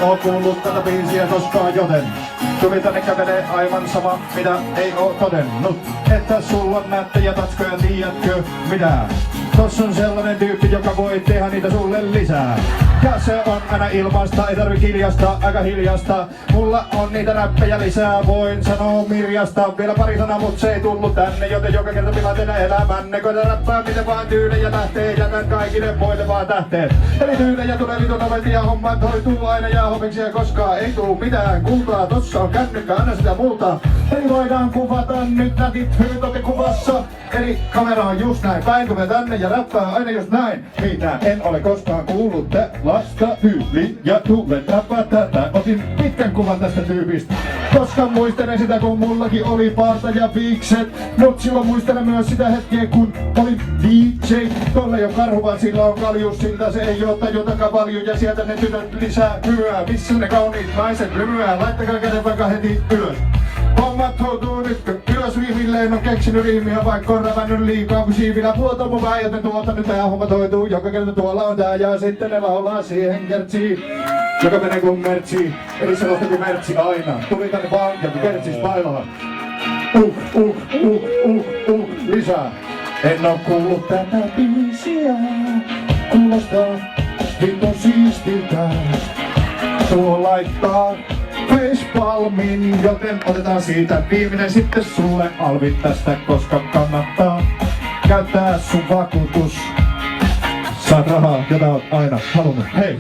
oo kuullut tätä biisiä koskaan, joten tuli tänne kävelee aivan sama, mitä ei oo todennut. Että sulla on nättejä tatskoja, tiedätkö mitä? Tossa on sellainen tyyppi, joka voi tehdä niitä sulle lisää. Ja se on aina ilmaista, ei tarvi kiljasta, aika hiljasta. Mulla on niitä räppejä lisää, voin sanoa Mirjasta. Vielä pari sanaa, mut se ei tullut tänne, joten joka kerta pilaten elämänne. Koita räppää miten vaan tyylejä lähtee, jätän kaikille muille vaan tähteet. Eli tyylejä tulee vitun novelti ja hommat hoituu aina ja homiksia, koskaan ei tuu mitään kultaa. Tossa on kännykkä, anna sitä multa. Eli voidaan kuvata nyt nätit hyytote kuvassa. Eli kamera on just näin, päin tulee tänne ja räppää aina just näin. Mitä en ole koskaan kuullut tällaista tyyliä ja tulen räppää tätä. Otin pitkän kuvan tästä tyypistä, koska muistelen sitä kun mullakin oli parta ja viikset. Mut silloin muistelen myös sitä hetkeä kun olin DJ. Tolle jo karhu vaan sillä on kaljus, siltä se ei oo tajutakaan paljon. Ja sieltä ne tytöt lisää hymyä, missä ne kauniit naiset lymyää. Laittakaa käden vaikka heti ylös. Hommat houtuu nyt ylös riimilleen, on keksinyt riimiä vaikka on rävännyt liikaa kun siivillä puolta mun päin, joten tuolta nyt tää homma toituu. Joka kerta tuolla on tää ja sitten ne laulaa siihen kertsiin, joka menee kuin mertsi, eli sellaista kuin mertsi aina. Tuli tänne vaan joku kertsis bailaa. Lisää. En oo kuullut tätä biisiä, kuulostaa vitun siistiltä. Tuo laittaa facepalmin, joten otetaan siitä viimeinen sitten sulle alvit tästä, koska kannattaa käyttää sun vakuutus. Saat rahaa, jota oot aina halunnut. Hei!